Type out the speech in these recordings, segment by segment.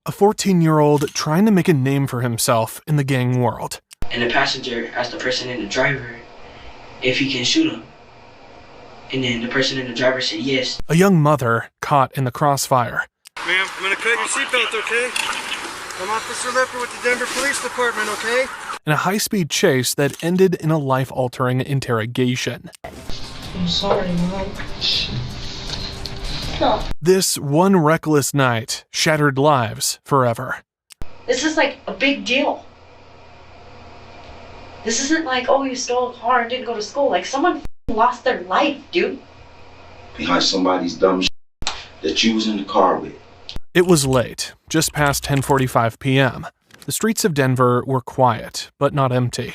a 14-year-old trying to make a name for himself in the gang world. And the passenger asked the person in the driver if he can shoot him. And then the person in the driver said yes. A young mother caught in the crossfire. Ma'am, I'm gonna cut your seatbelt, okay? I'm Officer Leffer with the Denver Police Department, okay? In a high-speed chase that ended in a life-altering interrogation. I'm sorry, Mom. This one reckless night shattered lives forever. This is like a big deal. This isn't like, oh, you stole a car and didn't go to school. Like, someone lost their life, dude. Behind somebody's dumb that you was in the car with. It was late, just past 10:45 p.m. The streets of Denver were quiet, but not empty.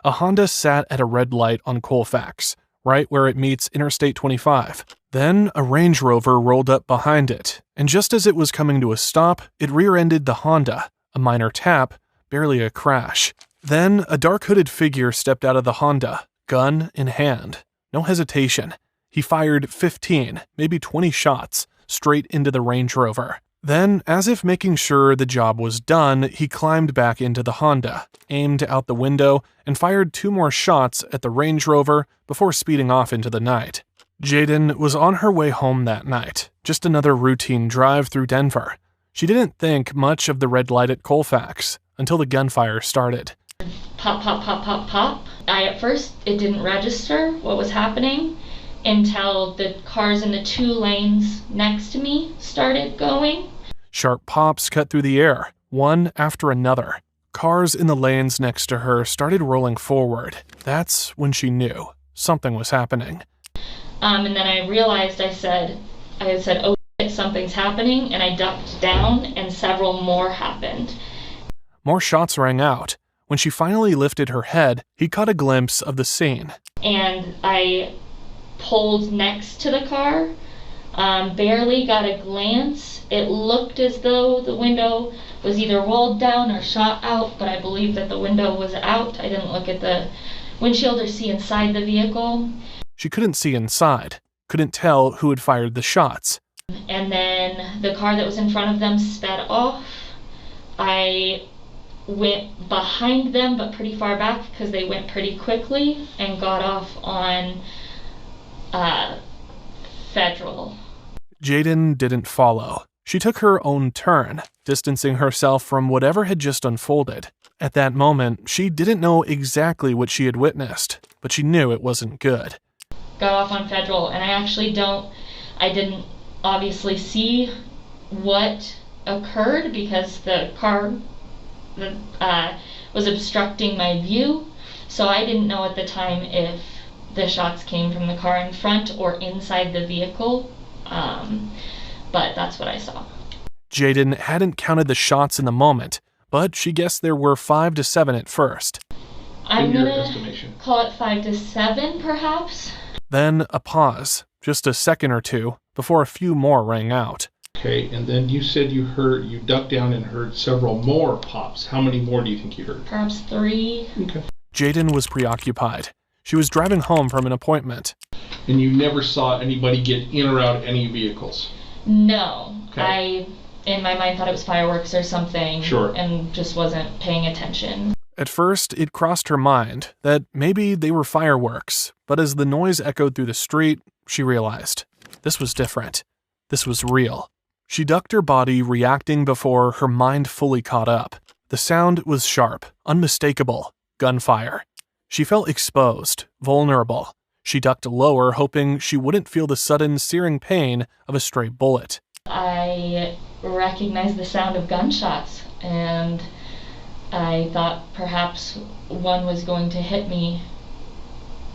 A Honda sat at a red light on Colfax, right where it meets Interstate 25. Then a Range Rover rolled up behind it, and just as it was coming to a stop, it rear-ended the Honda. A minor tap, barely a crash. Then a dark-hooded figure stepped out of the Honda, gun in hand. No hesitation. He fired 15, maybe 20 shots, straight into the Range Rover. Then, as if making sure the job was done, he climbed back into the Honda, aimed out the window, and fired 2 more shots at the Range Rover before speeding off into the night. Jaden was on her way home that night, just another routine drive through Denver. She didn't think much of the red light at Colfax until the gunfire started. Pop, pop, pop, pop, pop. At first, it didn't register what was happening until the cars in the 2 lanes next to me started going. Sharp pops cut through the air, one after another. Cars in the lanes next to her started rolling forward. That's when she knew something was happening. And then I realized I said, oh shit, something's happening, and I ducked down, and several more happened. More shots rang out. When she finally lifted her head, he caught a glimpse of the scene. And I pulled next to the car, barely got a glance. It looked as though the window was either rolled down or shot out, but I believe that the window was out. I didn't look at the windshield or see inside the vehicle. She couldn't see inside, couldn't tell who had fired the shots. And then the car that was in front of them sped off. I went behind them, but pretty far back because they went pretty quickly, and got off on Federal. Jaden didn't follow. She took her own turn, distancing herself from whatever had just unfolded. At that moment, she didn't know exactly what she had witnessed, but she knew it wasn't good. Got off on Federal, and I didn't obviously see what occurred because the car was obstructing my view, so I didn't know at the time if the shots came from the car in front or inside the vehicle, but that's what I saw. Jaden hadn't counted the shots in the moment, but she guessed there were 5 to 7 at first. I'm gonna call it 5 to 7, perhaps. Then a pause, just a second or two, before a few more rang out. Okay, and then you said you ducked down and heard several more pops. How many more do you think you heard? Perhaps 3. Okay. Jaden was preoccupied. She was driving home from an appointment. And you never saw anybody get in or out of any vehicles? No. Okay. I, in my mind, thought it was fireworks or something. Sure. And just wasn't paying attention. At first, it crossed her mind that maybe they were fireworks, but as the noise echoed through the street, she realized this was different. This was real. She ducked her body, reacting before her mind fully caught up. The sound was sharp, unmistakable, gunfire. She felt exposed, vulnerable. She ducked lower, hoping she wouldn't feel the sudden, searing pain of a stray bullet. I recognized the sound of gunshots, and I thought perhaps one was going to hit me.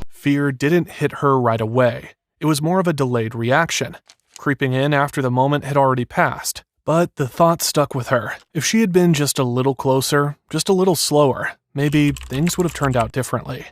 Fear didn't hit her right away. It was more of a delayed reaction, creeping in after the moment had already passed. But the thought stuck with her. If she had been just a little closer, just a little slower, maybe things would have turned out differently.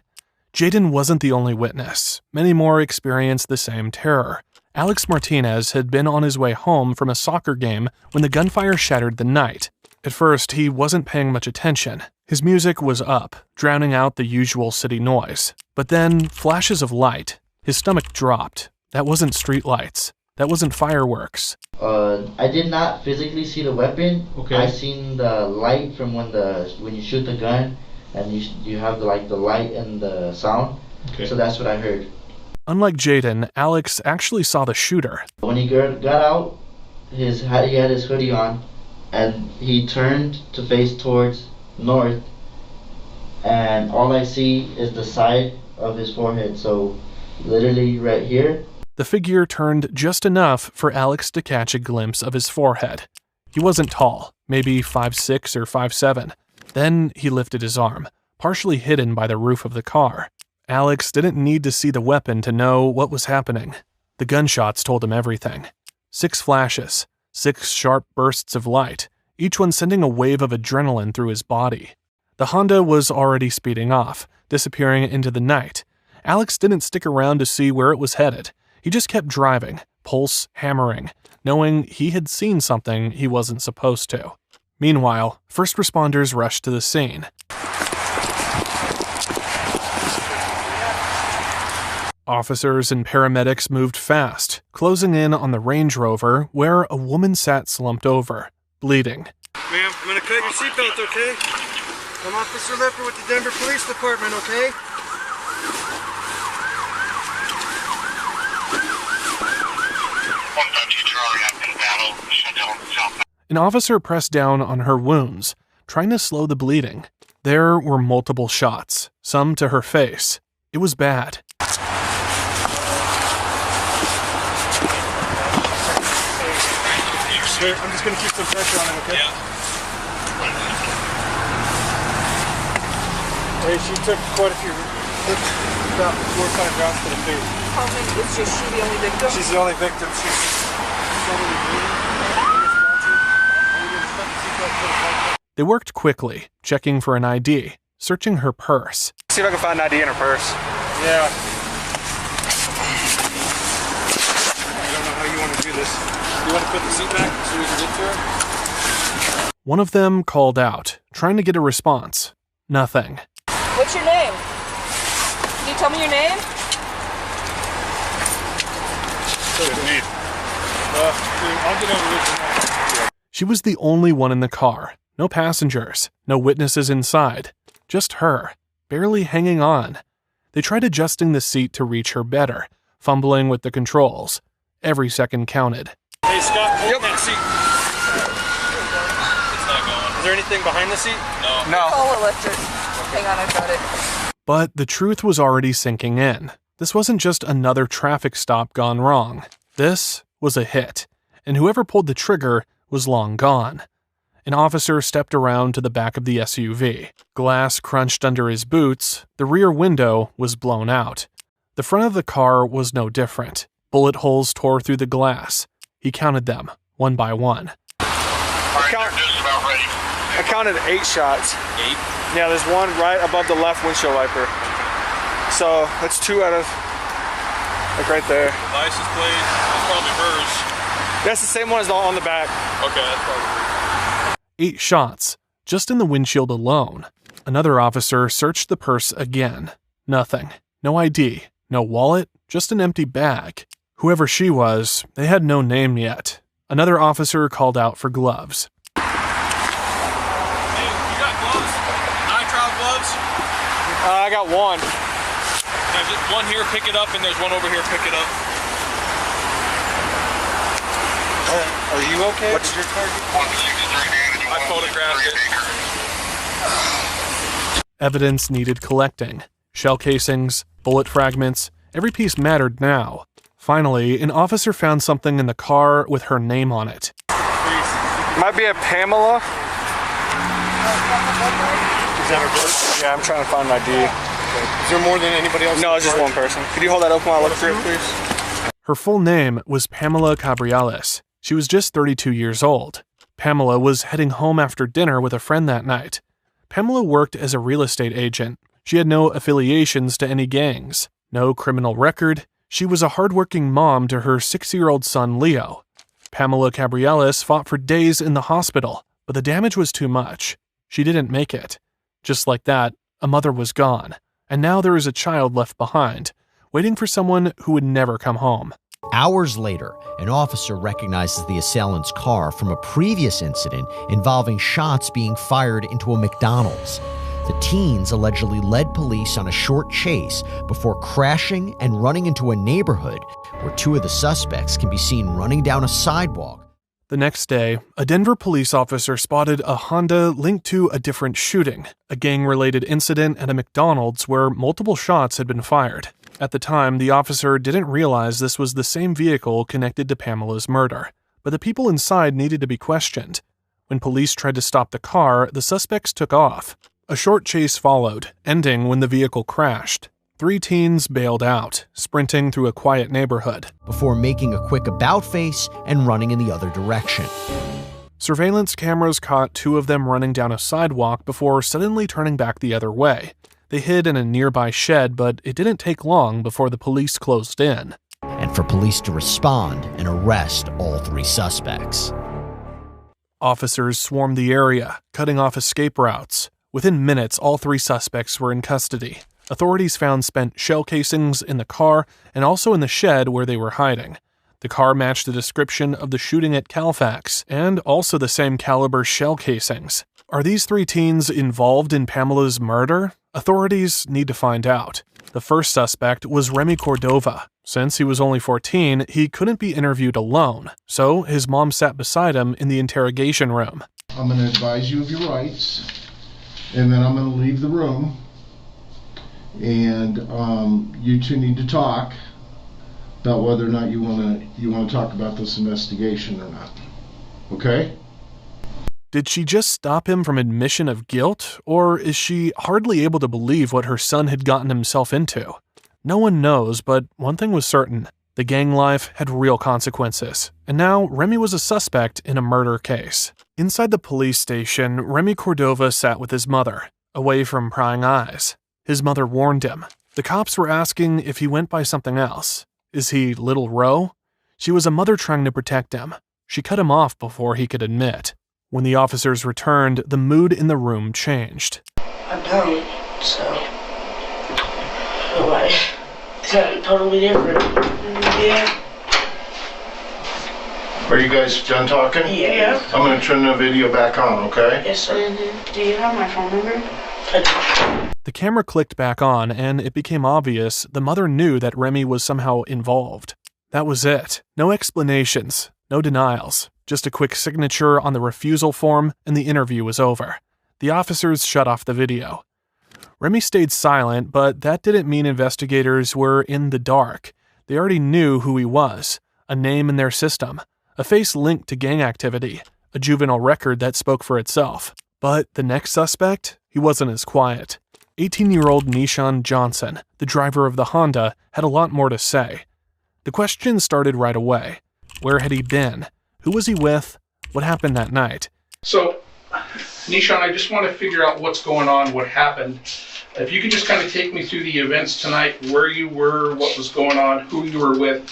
Jaden wasn't the only witness. Many more experienced the same terror. Alex Martinez had been on his way home from a soccer game when the gunfire shattered the night. At first, he wasn't paying much attention. His music was up, drowning out the usual city noise. But then, flashes of light. His stomach dropped. That wasn't streetlights. That wasn't fireworks. I did not physically see the weapon. Okay. I seen the light from when you shoot the gun, and you have the light and the sound. Okay. So that's what I heard. Unlike Jaden, Alex actually saw the shooter. When he got out, he had his hoodie on, and he turned to face towards north, and all I see is the side of his forehead, so literally right here. The figure turned just enough for Alex to catch a glimpse of his forehead. He wasn't tall, maybe 5'6" or 5'7". Then he lifted his arm, partially hidden by the roof of the car. Alex didn't need to see the weapon to know what was happening. The gunshots told him everything. 6 flashes, 6 sharp bursts of light, each one sending a wave of adrenaline through his body. The Honda was already speeding off, disappearing into the night. Alex didn't stick around to see where it was headed. He just kept driving, pulse hammering, knowing he had seen something he wasn't supposed to. Meanwhile, first responders rushed to the scene. Officers and paramedics moved fast, closing in on the Range Rover where a woman sat slumped over, bleeding. Ma'am, I'm gonna cut your seatbelt, okay? I'm Officer Lipper with the Denver Police Department, okay? An officer pressed down on her wounds, trying to slow the bleeding. There were multiple shots, some to her face. It was bad. I'm just gonna keep some pressure on him, okay? Yeah. Hey, she took quite a few, about 4 or 5 rounds to the face. How many? Is just she the only victim? She's the only victim. She's slowly bleeding. They worked quickly, checking for an ID, searching her purse. See if I can find an ID in her purse. Yeah. I don't know how you want to do this. You want to put the seat back so we can get to her? One of them called out, trying to get a response. Nothing. What's your name? Can you tell me your name? I'll get over this. She was the only one in the car. No passengers, no witnesses inside. Just her, barely hanging on. They tried adjusting the seat to reach her better, fumbling with the controls. Every second counted. Hey, Scott, hold that seat. It's not going. Is there anything behind the seat? No. Call electric. Hang on, I got it. But the truth was already sinking in. This wasn't just another traffic stop gone wrong. This was a hit, and whoever pulled the trigger was long gone. An officer stepped around to the back of the SUV. Glass crunched under his boots, the rear window was blown out. The front of the car was no different. Bullet holes tore through the glass. He counted them, one by one. I counted 8 shots. 8? Yeah, there's one right above the left windshield wiper. So that's 2 out of, like right there. License plate, that's probably hers. That's the same one as on the back. Okay, that's probably hers. 8 shots, just in the windshield alone. Another officer searched the purse again. Nothing. No ID, no wallet, just an empty bag. Whoever she was, they had no name yet. Another officer called out for gloves. Hey, you got gloves? Nitrile gloves? I got one. There's just one here, pick it up, and there's one over here, pick it up. Are you okay? What's your target? I photographed it. Evidence needed collecting. Shell casings, bullet fragments, every piece mattered now. Finally, an officer found something in the car with her name on it. Might be a Pamela. Is that her birth? Yeah, I'm trying to find an ID. Is there more than anybody else? No, it's just one person. Could you hold that open while I look through it, please? Her full name was Pamela Cabriales. She was just 32 years old. Pamela was heading home after dinner with a friend that night. Pamela worked as a real estate agent. She had no affiliations to any gangs, no criminal record. She was a hardworking mom to her 6-year-old son, Leo. Pamela Cabriales fought for days in the hospital, but the damage was too much. She didn't make it. Just like that, a mother was gone, and now there is a child left behind, waiting for someone who would never come home. Hours later, an officer recognizes the assailant's car from a previous incident involving shots being fired into a McDonald's. The teens allegedly led police on a short chase before crashing and running into a neighborhood where two of the suspects can be seen running down a sidewalk. The next day, a Denver police officer spotted a Honda linked to a different shooting, a gang-related incident at a McDonald's where multiple shots had been fired. At the time, the officer didn't realize this was the same vehicle connected to Pamela's murder, but the people inside needed to be questioned. When police tried to stop the car, the suspects took off. A short chase followed, ending when the vehicle crashed. 3 teens bailed out, sprinting through a quiet neighborhood, before making a quick about-face and running in the other direction. Surveillance cameras caught 2 of them running down a sidewalk before suddenly turning back the other way. They hid in a nearby shed, but it didn't take long before the police closed in. And for police to respond and arrest all 3 suspects. Officers swarmed the area, cutting off escape routes. Within minutes, all 3 suspects were in custody. Authorities found spent shell casings in the car and also in the shed where they were hiding. The car matched the description of the shooting at Calfax, and also the same caliber shell casings. Are these 3 teens involved in Pamela's murder? Authorities need to find out. The first suspect was Remy Cordova. Since he was only 14, he couldn't be interviewed alone, so his mom sat beside him in the interrogation room. I'm going to advise you of your rights, and then I'm going to leave the room, and you two need to talk about whether or not you want to talk about this investigation or not. Okay? Did she just stop him from admission of guilt, or is she hardly able to believe what her son had gotten himself into? No one knows, but one thing was certain. The gang life had real consequences, and now Remy was a suspect in a murder case. Inside the police station, Remy Cordova sat with his mother, away from prying eyes. His mother warned him. The cops were asking if he went by something else. Is he Little Ro? She was a mother trying to protect him. She cut him off before he could admit. When the officers returned, the mood in the room changed. I'm done, so like something totally different. Yeah. Are you guys done talking? Yeah. I'm going to turn the video back on, okay? Yes, sir. Do you have my phone number? The camera clicked back on, and it became obvious the mother knew that Remy was somehow involved. That was it. No explanations, no denials. Just a quick signature on the refusal form, and the interview was over. The officers shut off the video. Remy stayed silent, but that didn't mean investigators were in the dark. They already knew who he was, a name in their system, a face linked to gang activity, a juvenile record that spoke for itself. But the next suspect? He wasn't as quiet. 18-year-old Nishan Johnson, the driver of the Honda, had a lot more to say. The questions started right away. Where had he been? Who was he with? What happened that night? So, Nishan, I just want to figure out what's going on, what happened. If you could just kind of take me through the events tonight, where you were, what was going on, who you were with,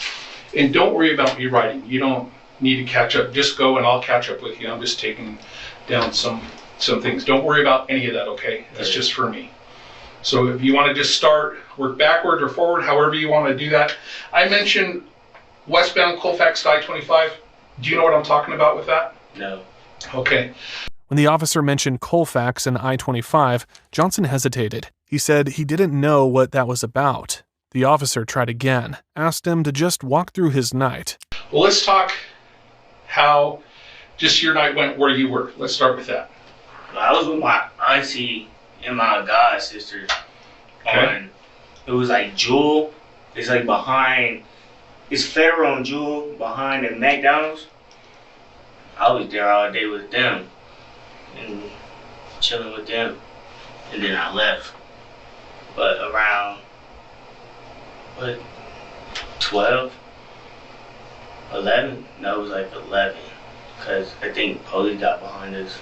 and don't worry about me writing. You don't need to catch up. Just go and I'll catch up with you. I'm just taking down some things. Don't worry about any of that, okay? That's just for me. So if you want to just start, work backward or forward, however you want to do that. I mentioned westbound Colfax to I-25. Do you know what I'm talking about with that? No. Okay. When the officer mentioned Colfax and I-25, Johnson hesitated. He said he didn't know what that was about. The officer tried again, asked him to just walk through his night. Well, let's talk how just your night went where you were. Let's start with that. I was with my auntie and my god sister. Okay. It was like Jewel. It's like behind. It's Federal and Jewel behind the McDonald's. I was there all day with them and chilling with them, and then I left. But around 12, 11? No, it was like 11, because I think police got behind us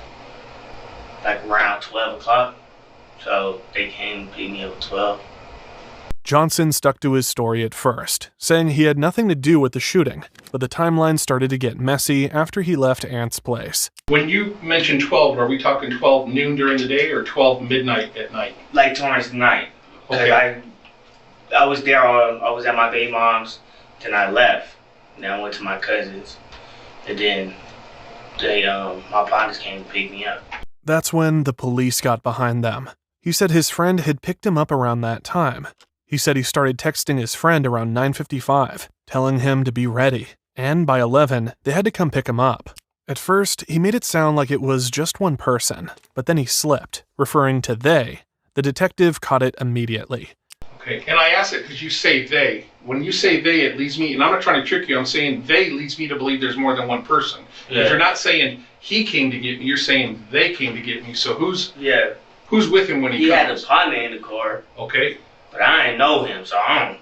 like around 12 o'clock. So they came and picked me up at 12. Johnson stuck to his story at first, saying he had nothing to do with the shooting, but the timeline started to get messy after he left Ant's place. When you mentioned 12, are we talking 12 noon during the day or 12 midnight at night? Like towards night. Okay. I was there, I was at my baby mom's, then I left. And then I went to my cousins. And then my partners came to pick me up. That's when the police got behind them. He said his friend had picked him up around that time. He said he started texting his friend around 9:55, telling him to be ready. And by 11, they had to come pick him up. At first, he made it sound like it was just one person, but then he slipped, referring to they. The detective caught it immediately. Okay, and I ask it because you say they. When you say they, it leads me, and I'm not trying to trick you, I'm saying they leads me to believe there's more than one person. Yeah. If you're not saying he came to get me, you're saying they came to get me. So who's with him when he comes? He had a partner in the car. Okay. But I didn't know him, so I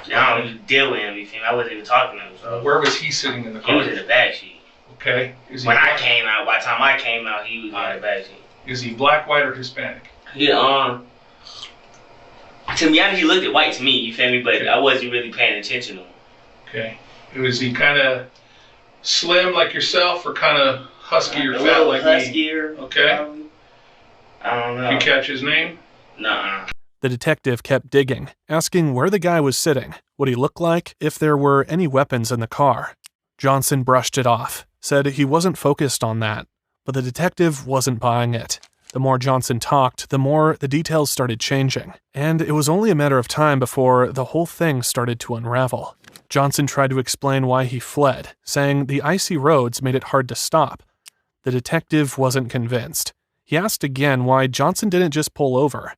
don't even deal with him. You feel me? I wasn't even talking to him. So where was he sitting in the car? He was in the back seat. Okay. When I came out, by the time I came out, he was in the back seat. Is he black, white, or Hispanic? To be honest, he looked at white to me, you feel me? But I wasn't really paying attention to him. Okay. Was he kind of slim like yourself, or kind of husky or fat like huskier, me? Okay. Probably. I don't know. Did you catch his name? Nuh-uh. The detective kept digging, asking where the guy was sitting, what he looked like, if there were any weapons in the car. Johnson brushed it off, said he wasn't focused on that, but the detective wasn't buying it. The more Johnson talked, the more the details started changing, and it was only a matter of time before the whole thing started to unravel. Johnson tried to explain why he fled, saying the icy roads made it hard to stop. The detective wasn't convinced. He asked again why Johnson didn't just pull over.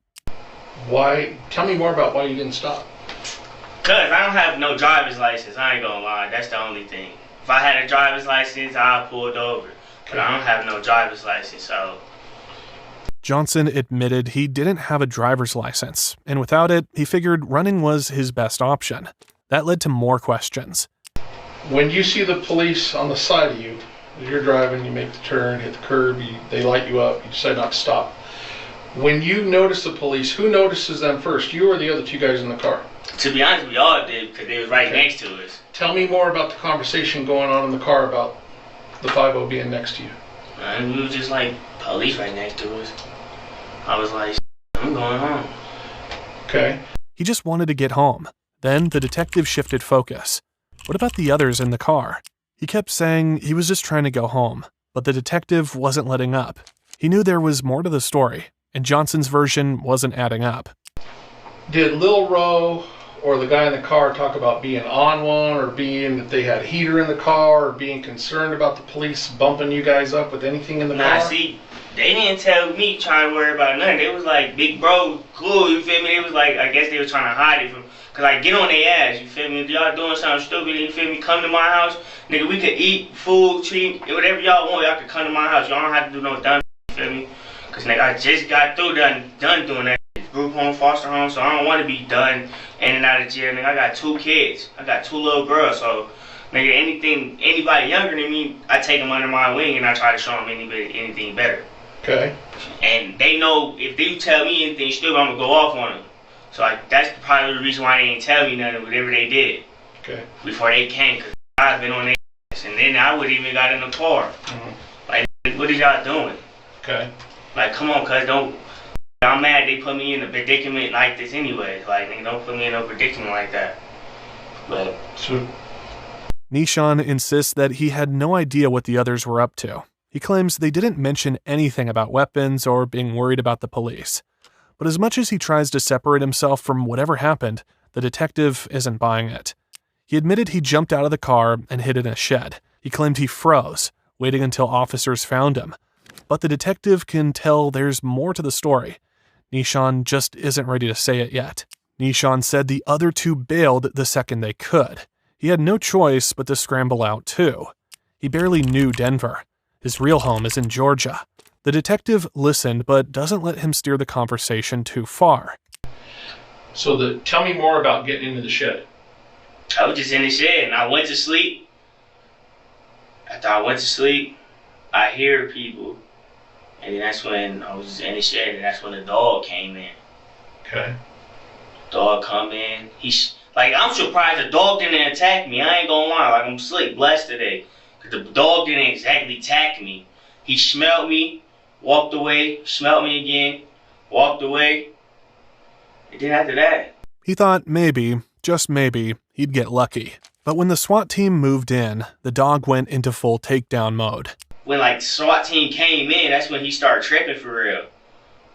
Why? Tell me more about why you didn't stop. Cause I don't have no driver's license, I ain't gonna lie, that's the only thing. If I had a driver's license, I'd pulled over. But I don't have no driver's license, so... Johnson admitted he didn't have a driver's license, and without it, he figured running was his best option. That led to more questions. When you see the police on the side of you, as you're driving, you make the turn, hit the curb, they light you up, you decide not to stop. When you notice the police, who notices them first, you or the other two guys in the car? To be honest, we all did, because they was right next to us. Tell me more about the conversation going on in the car about the 5-0 being next to you. And we were just like, police right next to us. I was like, I'm going home. Okay. He just wanted to get home. Then the detective shifted focus. What about the others in the car? He kept saying he was just trying to go home, but the detective wasn't letting up. He knew there was more to the story, and Johnson's version wasn't adding up. Did Lil Roe or the guy in the car talk about being on one, or being that they had a heater in the car, or being concerned about the police bumping you guys up with anything in the car? Nah, see, they didn't tell me trying to worry about nothing. They was like, big bro, cool, you feel me? They was like, I guess they was trying to hide it from, cause like, get on their ass, you feel me? If y'all doing something stupid, you feel me? Come to my house, nigga, we could eat, food, treat, whatever y'all want, y'all could come to my house. Y'all don't have to do no dumb, you feel me? Cause nigga, I just got through done doing that. Group home, foster home, so I don't want to be done in and out of jail, nigga. I got 2 kids. I got 2 little girls, so nigga, anybody younger than me, I take them under my wing and I try to show them anything better. Okay. And they know if they tell me anything stupid, I'm gonna go off on them. So that's probably the reason why they didn't tell me nothing, whatever they did. Okay. Before they came, cause I've been on their ass, and then I would even got in the car. Mm-hmm. Like, what is y'all doing? Okay. Like, come on, cuz don't. I'm mad they put me in a predicament like this anyway. Like, they don't put me in no predicament like that. But Nishan insists that he had no idea what the others were up to. He claims they didn't mention anything about weapons or being worried about the police. But as much as he tries to separate himself from whatever happened, the detective isn't buying it. He admitted he jumped out of the car and hid in a shed. He claimed he froze, waiting until officers found him. But the detective can tell there's more to the story. Nishan just isn't ready to say it yet. Nishan said the other 2 bailed the second they could. He had no choice but to scramble out too. He barely knew Denver. His real home is in Georgia. The detective listened but doesn't let him steer the conversation too far. So tell me more about getting into the shed. I was just in the shed and I went to sleep. After I went to sleep, I hear people. And then that's when I was in the shed, and that's when the dog came in. Okay. Dog come in. I'm surprised the dog didn't attack me. I ain't gonna lie. Like, I'm slick blessed today. Cause the dog didn't exactly attack me. He smelled me, walked away, smelled me again, walked away. And then after that, he thought maybe, just maybe, he'd get lucky. But when the SWAT team moved in, the dog went into full takedown mode. When like the SWAT team came in, that's when he started tripping for real.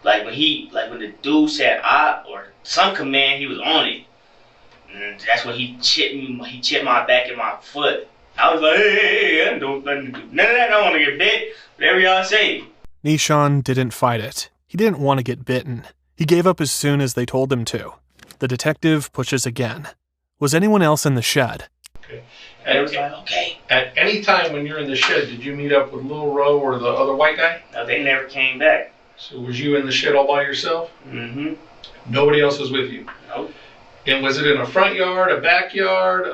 Like when the dude said "op" or some command, he was on it. And that's when he chipped me. He chipped my back and my foot. I was like, hey, I don't do none of that. I don't want to get bit. Whatever y'all say. Nishan didn't fight it. He didn't want to get bitten. He gave up as soon as they told him to. The detective pushes again. Was anyone else in the shed? Okay. And it was like, okay. At any time when you're in the shed, did you meet up with Lil Ro or the other white guy? No, they never came back. So was you in the shed all by yourself? Mm-hmm. Nobody else was with you? Nope. And was it in a front yard, a backyard?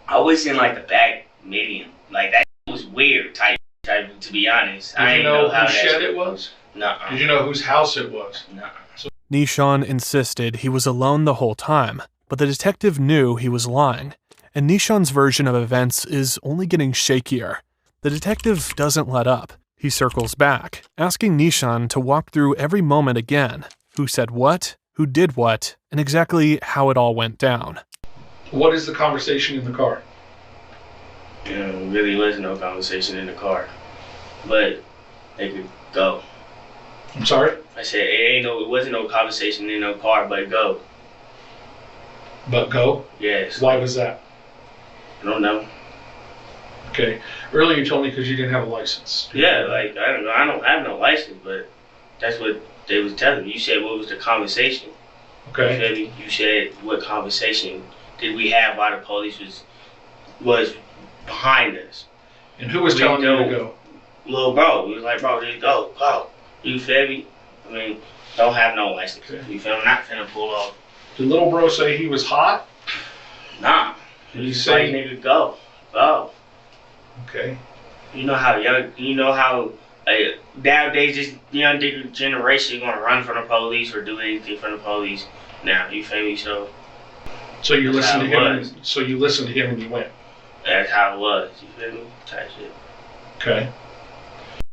I was in like the back medium. Like that was weird type to be honest. Did you know whose shed it was? Nuh-uh. Did you know whose house it was? Nuh-uh. Nishan insisted he was alone the whole time, but the detective knew he was lying, and Nishan's version of events is only getting shakier. The detective doesn't let up. He circles back, asking Nishan to walk through every moment again. Who said what, who did what, and exactly how it all went down. What is the conversation in the car? Really was no conversation in the car. But they could go. I'm sorry? I said it wasn't no conversation in no car, but go. But go? Yes. Why was that? I don't know. Okay. Earlier you told me because you didn't have a license. Yeah, like I don't know. I don't have no license, but that's what they was telling me. You said what was the conversation? Okay. You feel me? You said what conversation did we have while the police was behind us? And who was telling you to go? Little bro. He was like, bro, just go. You feel me? I mean, don't have no license. Okay. You feel me? I'm not finna pull off. Did little bro say he was hot? Nah. Did he say, nigga, go. Okay. You know how nowadays this young generation gonna run from the police or do anything from the police now. You feel me? So you listened to him. So you listened to him and you went. That's how it was. You feel me? Type shit. Okay.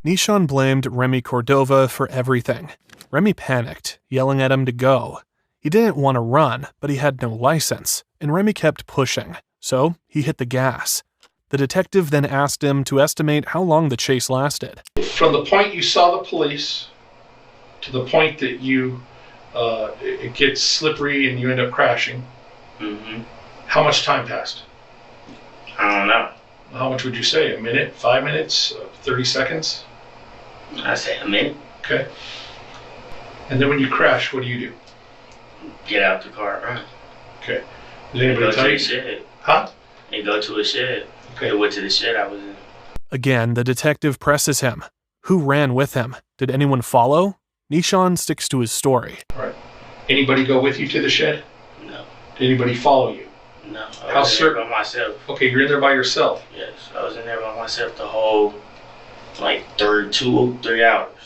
Nishan blamed Remy Cordova for everything. Remy panicked, yelling at him to go. He didn't want to run, but he had no license, and Remy kept pushing, so he hit the gas. The detective then asked him to estimate how long the chase lasted. From the point you saw the police to the point that it gets slippery and you end up crashing, how much time passed? I don't know. How much would you say? A minute? 5 minutes? 30 seconds? I say a minute. Okay. And then when you crash, what do you do? Get out the car and run. Okay. Did anybody tell you? Go to a shed. Huh? And go to a shed. Okay. I went to the shed I was in. Again, the detective presses him. Who ran with him? Did anyone follow? Nishan sticks to his story. All right. Anybody go with you to the shed? No. Did anybody follow you? No. I was in there by myself. Okay, you're in there by yourself? Yes. I was in there by myself the whole, 2-3 hours.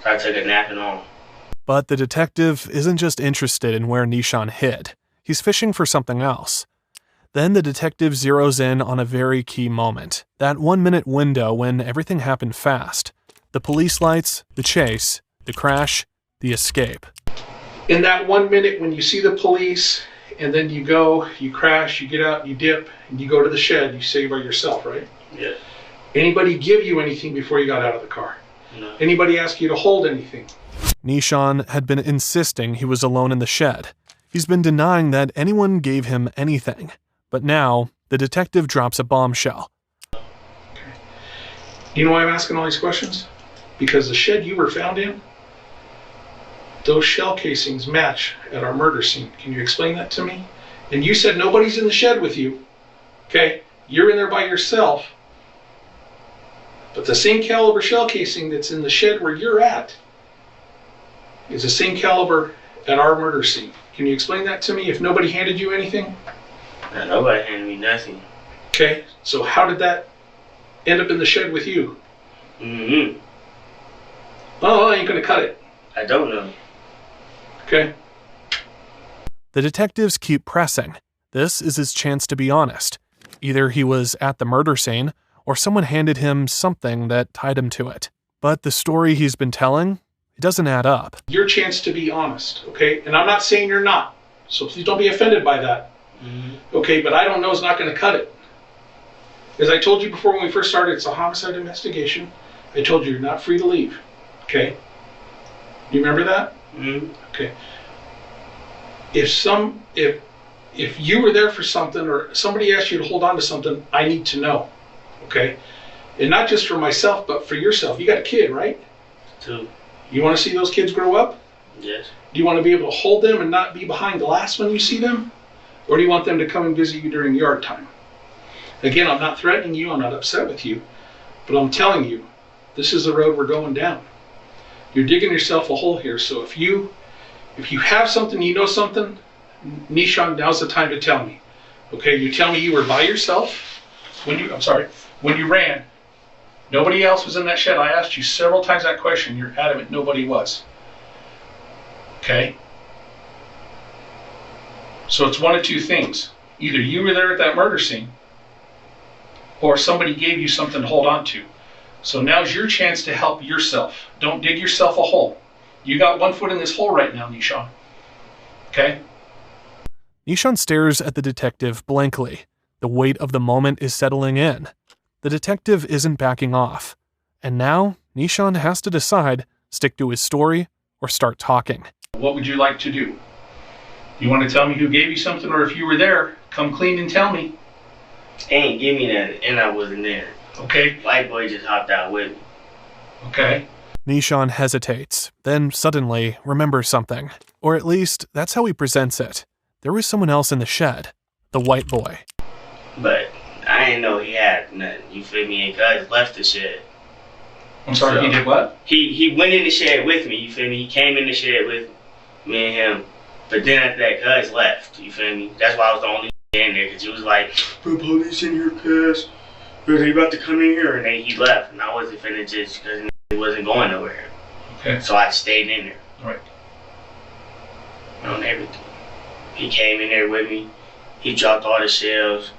I took a nap and all. But the detective isn't just interested in where Nishan hid. He's fishing for something else. Then the detective zeroes in on a very key moment. That 1-minute window when everything happened fast. The police lights, the chase, the crash, the escape. In that 1 minute when you see the police, and then you go, you crash, you get out, you dip, and you go to the shed, you say by yourself, right? Yeah. Anybody give you anything before you got out of the car? No. Anybody ask you to hold anything? Nishan had been insisting he was alone in the shed. He's been denying that anyone gave him anything. But now, the detective drops a bombshell. Okay. You know why I'm asking all these questions? Because the shed you were found in, those shell casings match at our murder scene. Can you explain that to me? And you said nobody's in the shed with you. Okay? You're in there by yourself. But the same caliber shell casing that's in the shed where you're at is the same caliber at our murder scene. Can you explain that to me if nobody handed you anything? No, nobody handed me nothing. Okay, so how did that end up in the shed with you? Oh, I ain't gonna cut it. I don't know. Okay. The detectives keep pressing. This is his chance to be honest. Either he was at the murder scene, or someone handed him something that tied him to it. But the story he's been telling, it doesn't add up. Your chance to be honest, okay? And I'm not saying you're not, so please don't be offended by that. Okay, but I don't know is not going to cut it. As I told you before when we first started, it's a homicide investigation. I told you you're not free to leave. Okay? You remember that? Okay. If you were there for something or somebody asked you to hold on to something, I need to know. Okay? And not just for myself, but for yourself. You got a kid, right? 2. You want to see those kids grow up? Yes. Do you want to be able to hold them and not be behind glass when you see them? Or do you want them to come and visit you during yard time? Again, I'm not threatening you, I'm not upset with you, but I'm telling you, this is the road we're going down. You're digging yourself a hole here, so if you have something, you know something, Nishan, now's the time to tell me. Okay, you tell me you were by yourself when you ran. Nobody else was in that shed. I asked you several times that question. You're adamant nobody was. Okay? So it's one of two things. Either you were there at that murder scene, or somebody gave you something to hold on to. So now's your chance to help yourself. Don't dig yourself a hole. You got one foot in this hole right now, Nishan. Okay? Nishan stares at the detective blankly. The weight of the moment is settling in. The detective isn't backing off. And now, Nishan has to decide, stick to his story or start talking. What would you like to do? You want to tell me who gave you something, or if you were there, come clean and tell me. They ain't give me that, and I wasn't there. Okay. White boy just hopped out with me. Okay. Nishan hesitates, then suddenly remembers something. Or at least, that's how he presents it. There was someone else in the shed. The white boy. But I didn't know he had nothing, you feel me? And Cuz left the shed. I'm sorry, he did what? He went in the shed with me, you feel me? He came in the shed with me and him. But then after that, Cuz left, you feel me? That's why I was the only in there, because he was like, the police in here, Cuz. Are they about to come in here? And then he left, and I wasn't finna just, because he wasn't going nowhere. Okay. So I stayed in there. All right. On everything. He came in there with me. He dropped all the shells.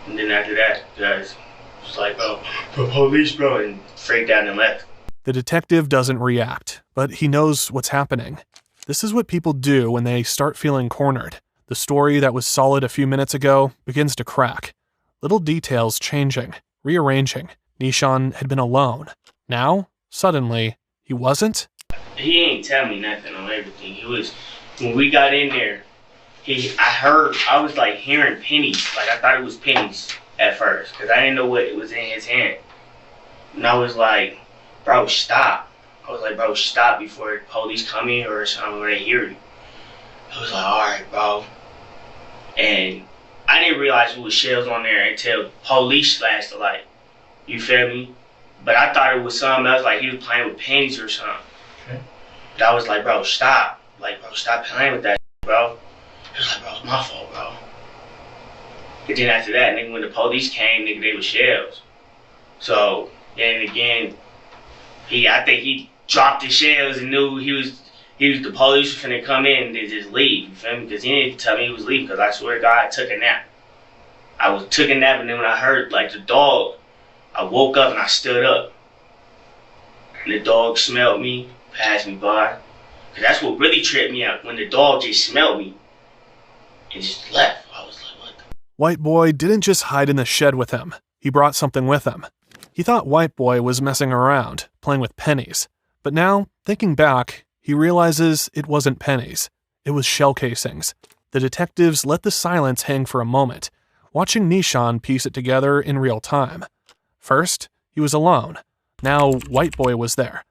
And then after that, guys was like, oh, the police, bro, and freaked out and left. The detective doesn't react, but he knows what's happening. This is what people do when they start feeling cornered. The story that was solid a few minutes ago begins to crack. Little details changing, rearranging. Nishan had been alone. Now, suddenly, he wasn't? He ain't tell me nothing on everything. He was, when we got in there, I was like hearing pennies. Like I thought it was pennies at first, because I didn't know what it was in his hand. And I was like, bro, stop. I was like, bro, stop before the police come in or something, or they hear you. I was like, alright, bro. And I didn't realize there was shells on there until police flashed the light. You feel me? But I thought it was something else, like he was playing with pennies or something. Okay. But I was like, bro, stop. Like, bro, stop playing with that, bro. He was like, bro, it's my fault, bro. And then after that, nigga, when the police came, nigga, they were shells. So, then again, I think he dropped the shells and knew the police was finna come in and just leave, you feel me? Because he didn't tell me he was leaving, because I swear to God, I took a nap. I took a nap, and then when I heard, like, the dog, I woke up and I stood up. And the dog smelled me, passed me by. Because that's what really tripped me out, when the dog just smelled me and just left. I was like, what the? White boy didn't just hide in the shed with him. He brought something with him. He thought white boy was messing around, playing with pennies. But now, thinking back, he realizes it wasn't pennies. It was shell casings. The detectives let the silence hang for a moment, watching Nishan piece it together in real time. First, he was alone. Now, white boy was there.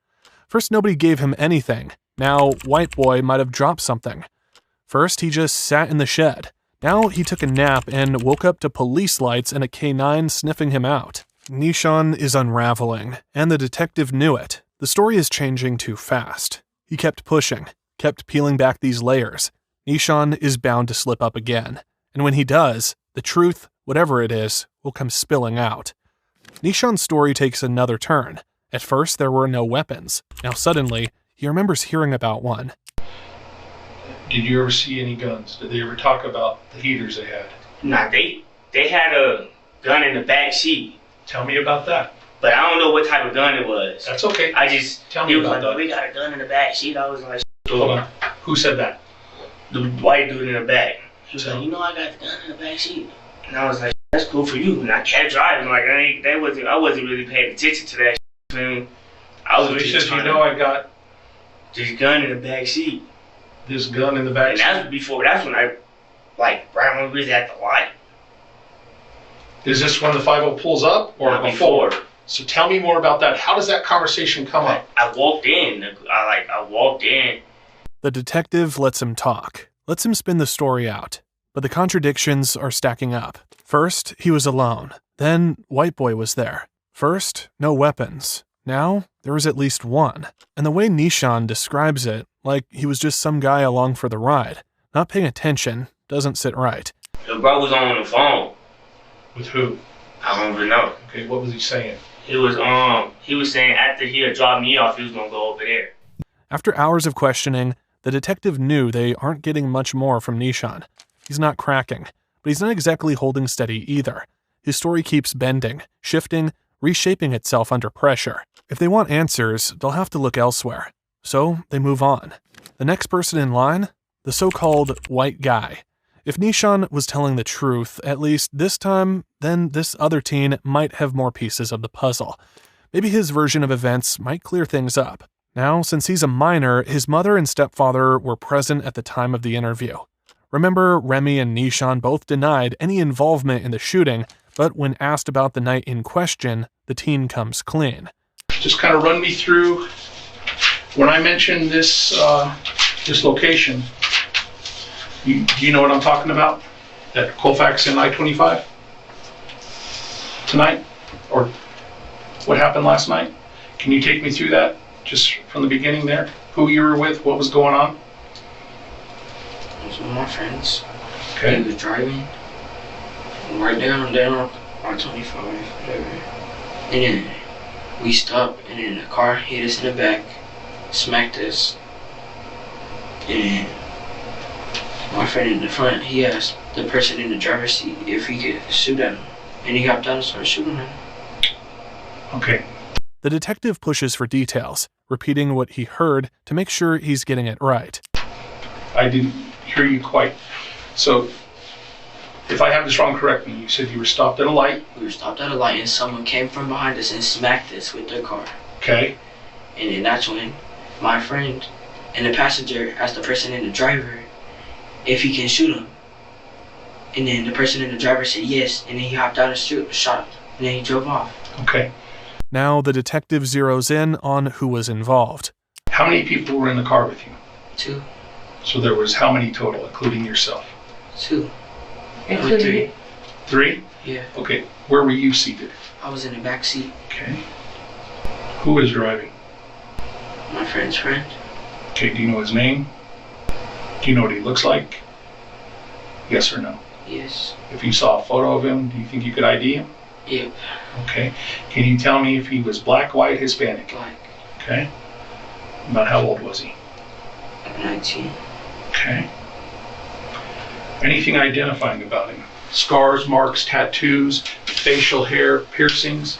First, nobody gave him anything. Now, white boy might have dropped something. First, he just sat in the shed. Now, he took a nap and woke up to police lights and a K9 sniffing him out. Nishan is unraveling, and the detective knew it. The story is changing too fast. He kept pushing, kept peeling back these layers. Nishan is bound to slip up again. And when he does, the truth, whatever it is, will come spilling out. Nishan's story takes another turn. At first, there were no weapons. Now suddenly, he remembers hearing about one. Did you ever see any guns? Did they ever talk about the heaters they had? Nah, they had a gun in the back seat. Tell me about that. But I don't know what type of gun it was. That's okay. Tell me about that. We got a gun in the back seat. I was like, hold on. Who said that? The white dude in the back. He was like, you know, I got the gun in the back seat. And I was like, that's cool for you. And I kept driving. Like, I wasn't really paying attention to that. I was really just you know, I got this gun in the back seat. This gun in the back seat. And that's when I, like, right when we was at the light. Is this when the 50 pulls up or before? So tell me more about that. How does that conversation come up? I walked in. I walked in. The detective lets him talk, lets him spin the story out. But the contradictions are stacking up. First, he was alone. Then, White Boy was there. First, no weapons. Now, there was at least one. And the way Nishan describes it, like he was just some guy along for the ride, not paying attention, doesn't sit right. The bro was on the phone. With who? I don't even know. Okay, what was he saying? He was saying after he had dropped me off, he was gonna go over there. After hours of questioning, the detective knew they aren't getting much more from Nishan. He's not cracking, but he's not exactly holding steady either. His story keeps bending, shifting, reshaping itself under pressure. If they want answers, they'll have to look elsewhere. So they move on. The next person in line? The so-called white guy. If Nishan was telling the truth, at least this time, then this other teen might have more pieces of the puzzle. Maybe his version of events might clear things up. Now, since he's a minor, his mother and stepfather were present at the time of the interview. Remember, Remy and Nishan both denied any involvement in the shooting, but when asked about the night in question, the teen comes clean. Just kind of run me through, when I mentioned this location, do you know what I'm talking about? At Colfax and I-25? Tonight? Or what happened last night? Can you take me through that, just from the beginning there? Who you were with, what was going on? It was with my friends. Okay. He was driving. Right down I-25, whatever. And then we stopped, and then the car hit us in the back, smacked us. And then my friend in the front, he asked the person in the driver's seat if he could shoot at him. And he hopped down and started shooting at him. Okay. The detective pushes for details, repeating what he heard to make sure he's getting it right. I didn't hear you quite. So, if I have this wrong, correct me. You said you were stopped at a light. We were stopped at a light and someone came from behind us and smacked us with their car. Okay. And then that's when my friend and the passenger asked the person in the driver if he can shoot him. And then the person in the driver said yes, and then he hopped out and shot, and then he drove off. Okay. Now the detective zeroes in on who was involved. How many people were in the car with you? 2. So there was how many total, including yourself? 2. Including 3? Yeah. Okay. Where were you seated? I was in the back seat. Okay. Who was driving? My friend's friend. Okay, do you know his name? Do you know what he looks like? Yes or no? Yes. If you saw a photo of him, do you think you could ID him? Yep. Okay. Can you tell me if he was black, white, Hispanic? Black. Okay. About how old was he? 19. Okay. Anything identifying about him? Scars, marks, tattoos, facial hair, piercings?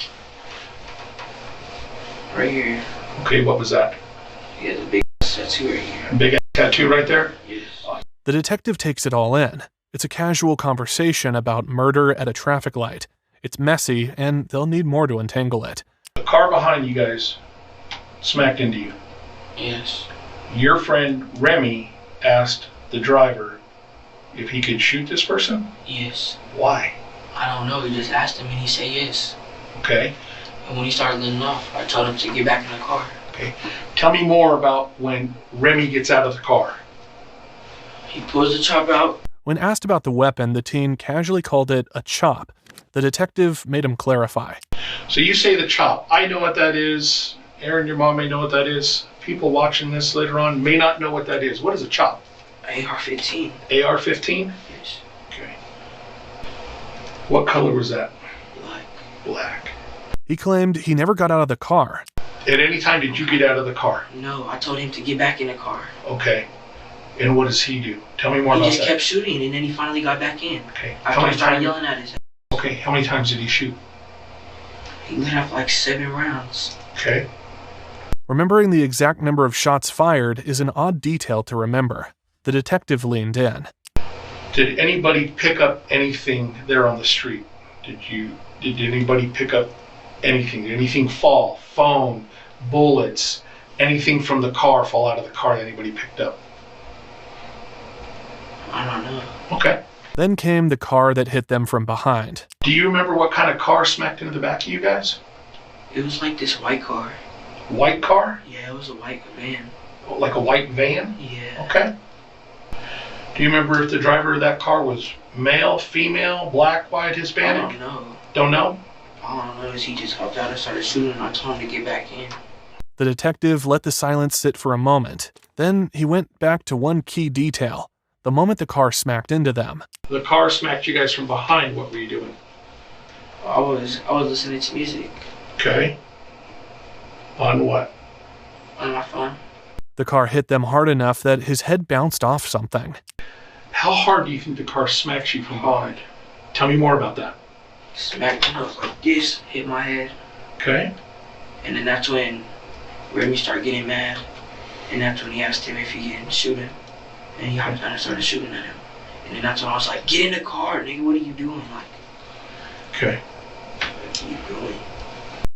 Right here. Okay, what was that? He has a big tattoo right here. A big tattoo right there? Yes. The detective takes it all in. It's a casual conversation about murder at a traffic light. It's messy, and they'll need more to untangle it. The car behind you guys smacked into you. Yes. Your friend Remy asked the driver if he could shoot this person? Yes. Why? I don't know. He just asked him and he said yes. Okay. And when he started letting off, I told him to get back in the car. Okay. Tell me more about when Remy gets out of the car. He pulls the chop out. When asked about the weapon, the teen casually called it a chop. The detective made him clarify. So you say the chop. I know what that is. Aaron, your mom may know what that is. People watching this later on may not know what that is. What is a chop? AR-15. AR-15? Yes. Okay. What color was that? Black. Black. He claimed he never got out of the car. At any time did you get out of the car? No, I told him to get back in the car. Okay. And what does he do? Tell me more about that. He just kept shooting and then he finally got back in. Okay. After I started yelling at his ass. Okay, how many times did he shoot? He let off like 7 rounds. Okay. Remembering the exact number of shots fired is an odd detail to remember. The detective leaned in. Did anybody pick up anything there on the street? Did anybody pick up anything? Did anything fall? Phone, bullets, anything from the car fall out of the car that anybody picked up? I don't know. Okay. Then came the car that hit them from behind. Do you remember what kind of car smacked into the back of you guys? It was like this white car. White car? Yeah, it was a white van. Like a white van? Yeah. Okay. Do you remember if the driver of that car was male, female, black, white, Hispanic? I don't know. Don't know? All I know is he just hopped out and started shooting, and I told him to get back in. The detective let the silence sit for a moment. Then he went back to one key detail. The moment the car smacked into them. The car smacked you guys from behind. What were you doing? I was listening to music. Okay. On what? On my phone. The car hit them hard enough that his head bounced off something. How hard do you think the car smacks you from behind? Tell me more about that. Smacked me up like this, hit my head. Okay. And then that's when Remy started getting mad. And that's when he asked him if he getting shooting. And he hopped down and started shooting at him. And then that's when I was like, get in the car, nigga, what are you doing? Like, okay. Keep going.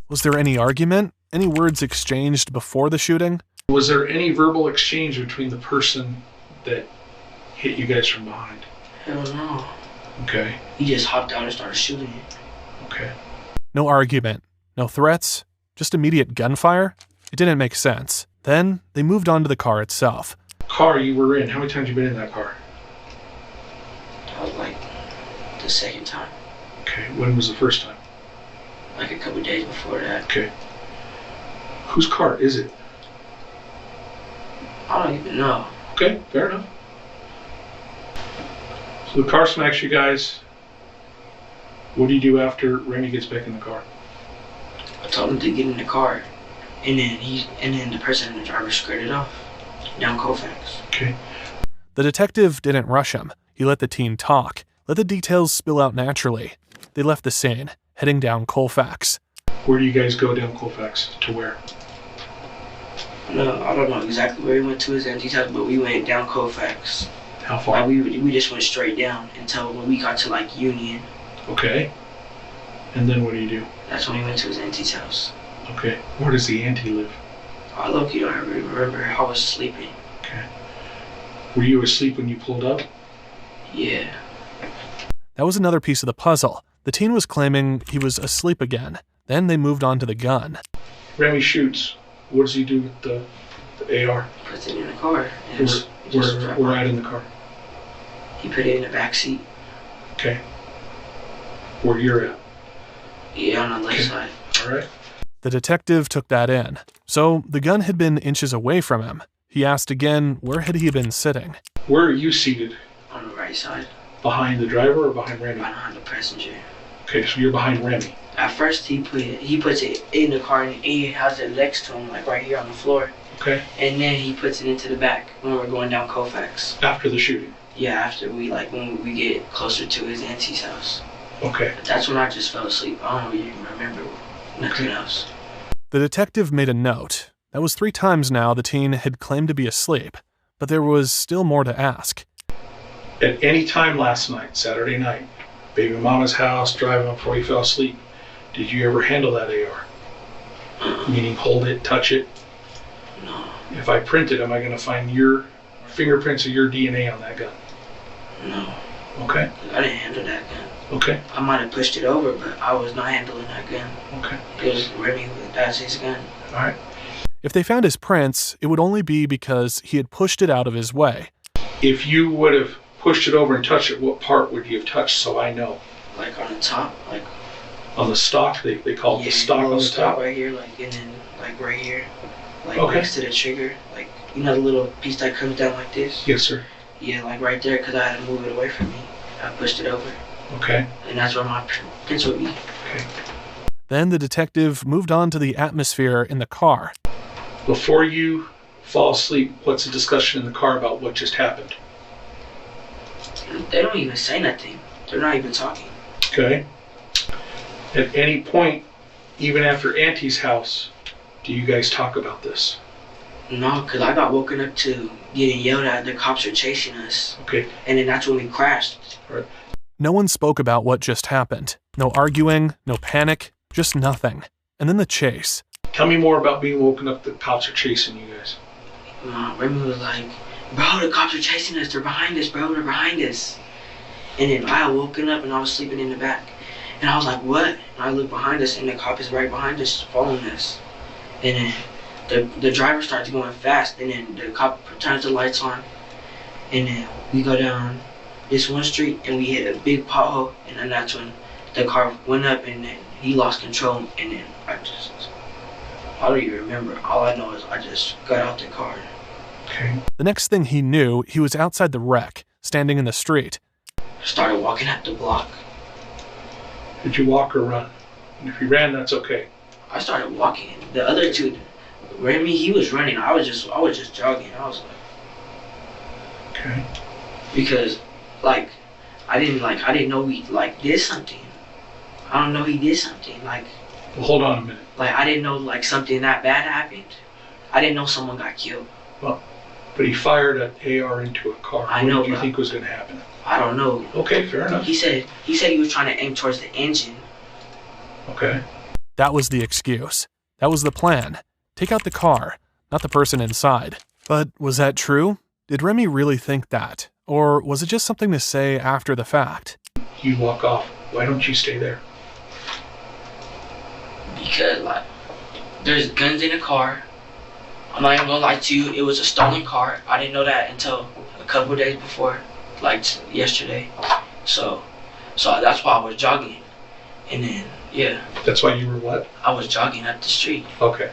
Was there any argument? Any words exchanged before the shooting? Was there any verbal exchange between the person that hit you guys from behind? Hell no. Okay. He just hopped out and started shooting it. Okay. No argument. No threats. Just immediate gunfire? It didn't make sense. Then they moved on to the car itself. Car you were in, how many times have you been in that car? That was like the second time. Okay. When was the first time? Like a couple days before that. Okay. Whose car is it? I don't even know. Okay, fair enough. So the car smacks you guys. What do you do after Remy gets back in the car? I told him to get in the car, and then the person in the driver skirted off down Colfax. Okay. The detective didn't rush him. He let the teen talk, let the details spill out naturally. They left the scene, heading down Colfax. Where do you guys go down Colfax? To where? No, I don't know exactly where we went to his auntie's house, but we went down Colfax. How far? Like we just went straight down until when we got to like Union. Okay. And then what do you do? That's when we went to his auntie's house. Okay. Where does the auntie live? I low-key don't really remember. I was sleeping. Okay. Were you asleep when you pulled up? Yeah. That was another piece of the puzzle. The teen was claiming he was asleep again. Then they moved on to the gun. Remy shoots. What does he do with the AR? Puts it in the car. Where at in the car? He put it in the back seat. Okay. Where you're at? Yeah, on the left side. All right. The detective took that in. So the gun had been inches away from him. He asked again, where had he been sitting? Where are you seated? On the right side. Behind the driver or behind Remy? Behind the passenger. Okay, so you're behind Remy. At first he puts it in the car and he has it next to him, like right here on the floor. Okay. And then he puts it into the back when we're going down Colfax. After the shooting? Yeah, after when we get closer to his auntie's house. Okay. That's when I just fell asleep. I don't really remember nothing else. The detective made a note. That was 3 times now the teen had claimed to be asleep, but there was still more to ask. At any time last night, Saturday night, baby mama's house, driving before you fell asleep, did you ever handle that AR? Meaning hold it, touch it? No. If I print it, am I going to find your fingerprints or your DNA on that gun? No. Okay. I didn't handle that gun. Okay. I might have pushed it over, but I was not handling that gun. Okay. It was Remy, that's his gun. All right. If they found his prints, it would only be because he had pushed it out of his way. If you would have pushed it over and touched it, what part would you have touched so I know? Like on the top, like on the stock, they call it the stock on the top. Right here, like, and then like right here, like okay. Next to the trigger, like you know the little piece that comes down like this. Yes, sir. Yeah, like right there, cause I had to move it away from me. I pushed it over. Okay. And that's where my prints would be. Okay. Then the detective moved on to the atmosphere in the car. Before you fall asleep, what's the discussion in the car about what just happened? They don't even say nothing. They're not even talking. Okay. At any point, even after Auntie's house, do you guys talk about this? No, because I got woken up to getting yelled at. The cops are chasing us. Okay. And then that's when we crashed. Right. No one spoke about what just happened. No arguing, no panic, just nothing. And then the chase. Tell me more about being woken up. The cops are chasing you guys. Remy was like, bro, the cops are chasing us. They're behind us, bro. They're behind us. And then I had woken up and I was sleeping in the back. And I was like, what? And I looked behind us and the cop is right behind us following us. And then the driver starts going fast. And then the cop turns the lights on. And then we go down this one street and we hit a big pothole. And then that's when the car went up and then he lost control. And then I don't even remember. All I know is I just got out the car. Okay. The next thing he knew, he was outside the wreck, standing in the street. Started walking up the block. Did you walk or run? And if you ran, that's okay. I started walking. The other two, Remy, he was running. I was just jogging. I was like, okay. Because, like, I didn't know he did something. I don't know he did something. Like, well, hold on a minute. Like, I didn't know something that bad happened. I didn't know someone got killed. Well, but he fired an AR into a car. I know. What did you think was going to happen? I don't know. Okay, fair enough. He said he was trying to aim towards the engine. Okay. That was the excuse. That was the plan. Take out the car, not the person inside. But was that true? Did Remy really think that? Or was it just something to say after the fact? You walk off. Why don't you stay there? Because, there's guns in the car. I'm not even gonna lie to you, it was a stolen car. I didn't know that until a couple of days before, yesterday. So that's why I was jogging. And then, yeah. That's why you were what? I was jogging up the street. Okay.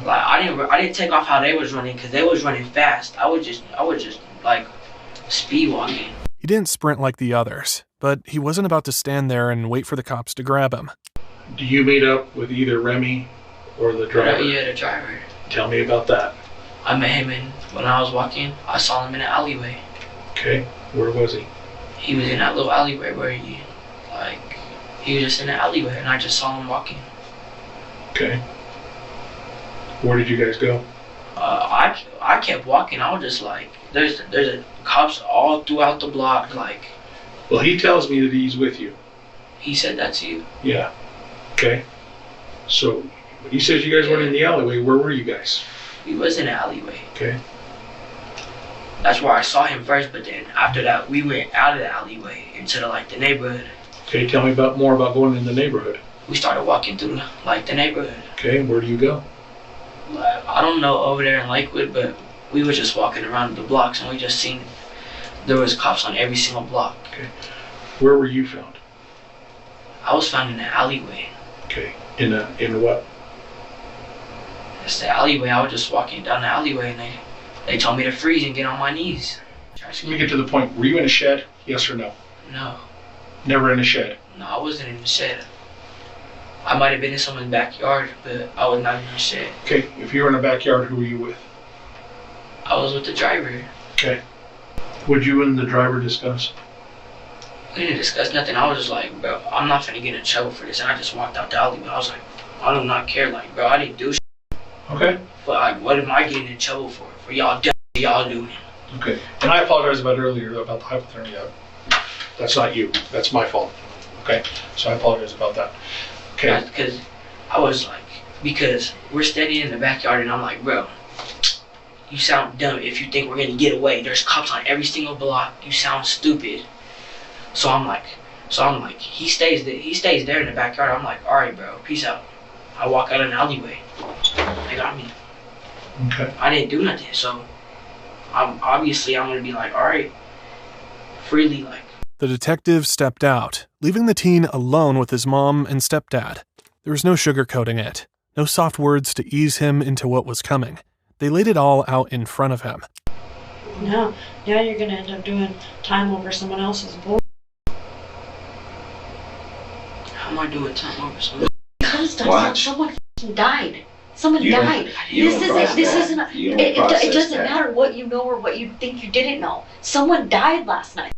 I didn't take off how they was running, because they was running fast. I was just speed walking. He didn't sprint like the others, but he wasn't about to stand there and wait for the cops to grab him. Do you meet up with either Remy or the driver? Yeah, the driver. Tell me about that. I met him when I was walking. I saw him in an alleyway. Okay, where was he? He was in that little alleyway where he was just in an alleyway, and I just saw him walking. Okay. Where did you guys go? I kept walking. I was just there's cops all throughout the block. Well, he tells me that he's with you. He said that to you. Yeah. Okay. So he says you guys weren't in the alleyway. Where were you guys? We was in an alleyway. Okay. That's where I saw him first, but then after that, we went out of the alleyway into the neighborhood. Okay, tell me more about going in the neighborhood. We started walking through the neighborhood. Okay, where do you go? I don't know, over there in Lakewood, but we were just walking around the blocks and we just seen there was cops on every single block. Okay. Where were you found? I was found in an alleyway. Okay. In what? It's the alleyway. I was just walking down the alleyway and they told me to freeze and get on my knees. Let me get to the point. Were you in a shed? Yes or no? No. Never in a shed? No, I wasn't in the shed. I might have been in someone's backyard, but I was not in the shed. Okay, if you were in a backyard, who were you with? I was with the driver. Okay. What'd you and the driver discuss? We didn't discuss nothing. I was just like, bro, I'm not finna get in trouble for this. And I just walked out the alleyway. I was like, I do not care. Bro, I didn't do shit. Okay. But what am I getting in trouble for? For y'all doing it. Okay. And I apologize about earlier about the hypothermia. That's not you. That's my fault. Okay. So I apologize about that. Okay. Because I was because we're standing in the backyard and I'm like, bro, you sound dumb if you think we're gonna get away. There's cops on every single block. You sound stupid. So I'm like, he stays there in the backyard. I'm like, all right, bro, peace out. I walk out of an alleyway. They got me. Okay. I didn't do nothing, so I'm gonna be like, all right, freely. The detective stepped out, leaving the teen alone with his mom and stepdad. There was no sugarcoating it, no soft words to ease him into what was coming. They laid it all out in front of him. Now you're gonna end up doing time over someone else's bull. How am I doing time over someone? Because someone died. Someone died. This isn't. It doesn't matter what you know or what you think you didn't know. Someone died last night.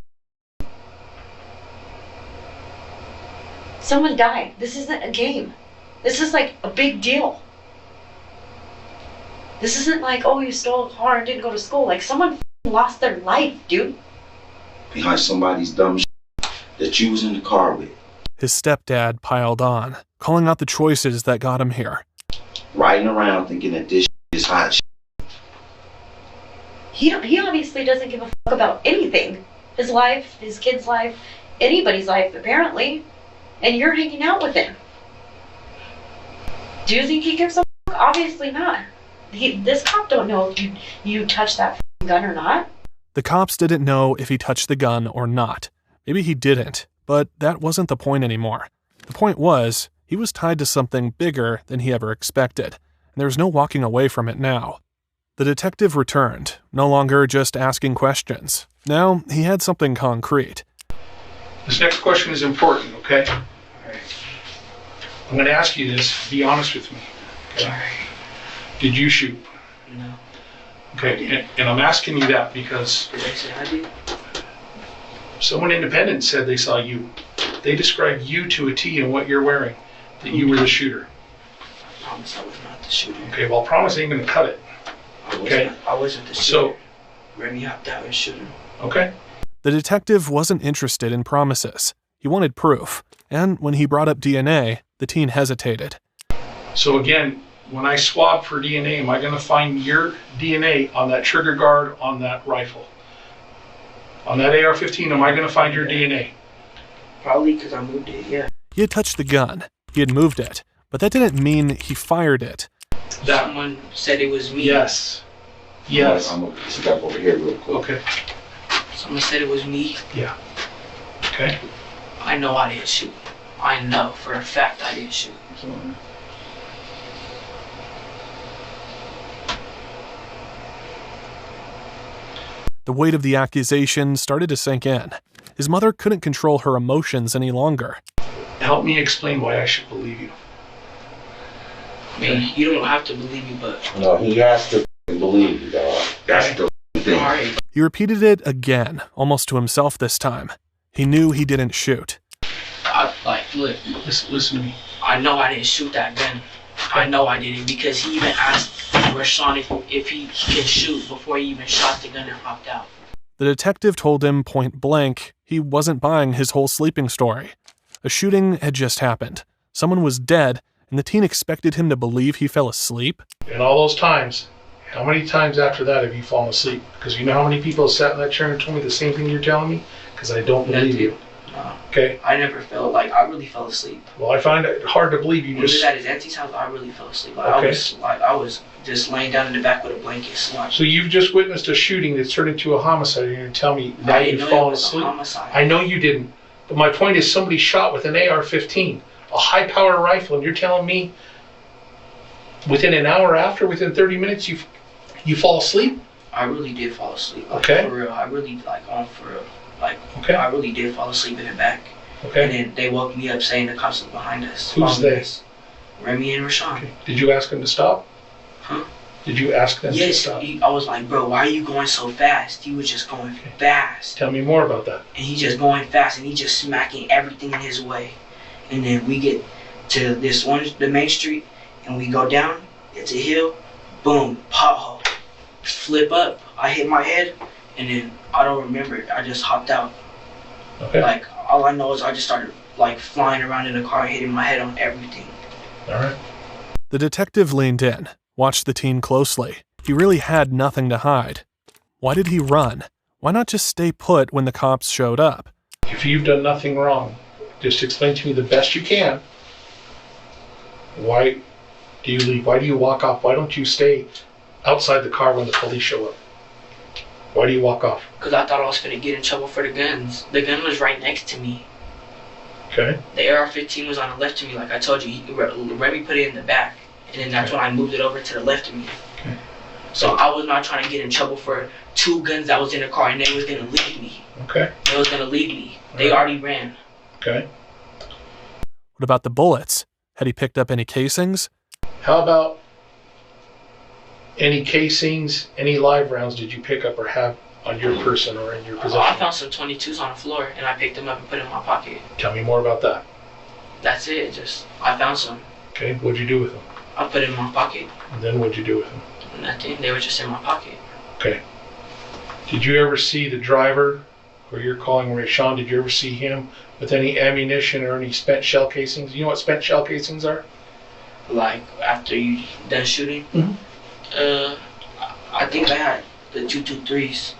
Someone died. This isn't a game. This is a big deal. This isn't like, oh, you stole a car and didn't go to school. Like, someone lost their life, dude. Behind somebody's dumb that you was in the car with. His stepdad piled on, calling out the choices that got him here. Riding around thinking that this is hot. He obviously doesn't give a fuck about anything. His life, his kid's life, anybody's life, apparently. And you're hanging out with him. Do you think he gives a fuck? Obviously not. This cop don't know if you touched that gun or not. The cops didn't know if he touched the gun or not. Maybe he didn't, but that wasn't the point anymore. The point was, he was tied to something bigger than he ever expected, and there was no walking away from it now. The detective returned, no longer just asking questions. Now he had something concrete. This next question is important, okay? All right. I'm going to ask you this. Be honest with me. Okay? All right. Did you shoot? No. Okay, and I'm asking you that because... Did they say I did? Someone independent said they saw you. They described you to a T in what you're wearing, that you were the shooter. I promise I was not the shooter. Okay, well, promise ain't going to cut it. I wasn't the shooter. So, Remy hopped out and shot him. Okay. The detective wasn't interested in promises. He wanted proof. And when he brought up DNA, the teen hesitated. So again, when I swab for DNA, am I going to find your DNA on that trigger guard on that rifle? On that AR-15, am I going to find your DNA? Probably because I moved it, yeah. He had touched the gun. He had moved it. But that didn't mean he fired it. Someone said it was me. Yes. Yes. I'm going to step over here real quick. Okay. Someone said it was me. Yeah. Okay. I know I didn't shoot. I know for a fact I didn't shoot. The weight of the accusation started to sink in. His mother couldn't control her emotions any longer. Help me explain why I should believe you. I mean, you don't have to believe me, but... No, he has to believe you, dog. That's the thing. All right. He repeated it again, almost to himself this time. He knew he didn't shoot. Look. Listen to me. I know I didn't shoot that gun. I know I didn't because he even asked Rashawn if he can shoot before he even shot the gun and hopped out. The detective told him point blank he wasn't buying his whole sleeping story. A shooting had just happened. Someone was dead, and the teen expected him to believe he fell asleep? And all those times, how many times after that have you fallen asleep? Because you know how many people sat in that chair and told me the same thing you're telling me? Because I don't believe you. Okay. I never felt like I really fell asleep. Well, I find it hard to believe you when just. When we was at his auntie's house, I really fell asleep. Like, okay. I was just laying down in the back with a blanket, slumped. So you've just witnessed a shooting that's turned into a homicide, and you're telling me now you've fallen asleep. I know you didn't, but my point is somebody shot with an AR-15, a high-power rifle, and you're telling me within an hour after, within 30 minutes, you fall asleep? I really did fall asleep. Like, okay. For real, I really for real. Like, okay. I really did fall asleep in the back. Okay. And then they woke me up saying the cops were behind us. Who's they? Remy and Rashawn. Okay. Did you ask them to stop? Huh? Did you ask them to stop? Yes. I was like, bro, why are you going so fast? He was just going fast. Tell me more about that. And he just going fast, and he just smacking everything in his way. And then we get to the main street, and we go down. It's a hill. Boom, pothole. Flip up. I hit my head, and then I don't remember it. I just hopped out. Okay. Like, all I know is I just started, like, flying around in the car and hitting my head on everything. All right. The detective leaned in, watched the teen closely. He really had nothing to hide. Why did he run? Why not just stay put when the cops showed up? If you've done nothing wrong, just explain to me the best you can. Why do you leave? Why do you walk off? Why don't you stay outside the car when the police show up? Why do you walk off? Because I thought I was going to get in trouble for the guns. The gun was right next to me. Okay. The AR-15 was on the left of me, like I told you. Remy put it in the back. And then that's when I moved it over to the left of me. Okay. So I was not trying to get in trouble for two guns that was in the car, and they was going to leave me. Okay. They was going to leave me. They already ran. Okay. What about the bullets? Had he picked up any casings? How about any casings, any live rounds did you pick up or have on your person or in your possession? I found some 22s on the floor, and I picked them up and put them in my pocket. Tell me more about that. That's it. I found some. Okay, what'd you do with them? I put it in my pocket. And then what'd you do with them? Nothing. They were just in my pocket. Okay. Did you ever see the driver, or you're calling Rayshawn, did you ever see him with any ammunition or any spent shell casings? You know what spent shell casings are? Like, after you done shooting? I think I had the 223s.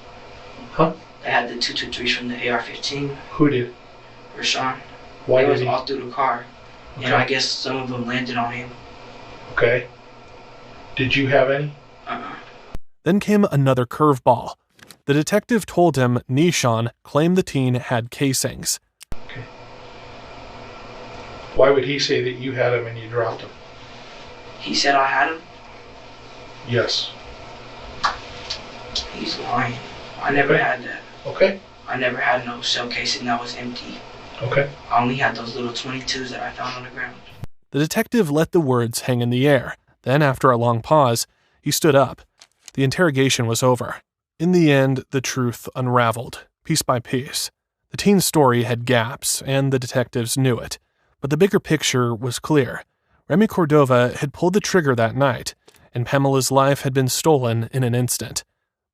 Huh? I had the 223s from the AR-15. Who did? Rashawn. Why it did was he? all through the car. Okay. And I guess some of them landed on him. Okay. Did you have any? Then came another curveball. The detective told him Nishan claimed the teen had casings. Okay. Why would he say that you had them and you dropped them? He said I had them? Yes. He's lying. I never had that. Okay. I never had no shell casing that was empty. Okay. I only had those little 22s that I found on the ground. The detective let the words hang in the air. Then, after a long pause, he stood up. The interrogation was over. In the end, the truth unraveled, piece by piece. The teen's story had gaps, and the detectives knew it. But the bigger picture was clear. Remy Cordova had pulled the trigger that night, and Pamela's life had been stolen in an instant.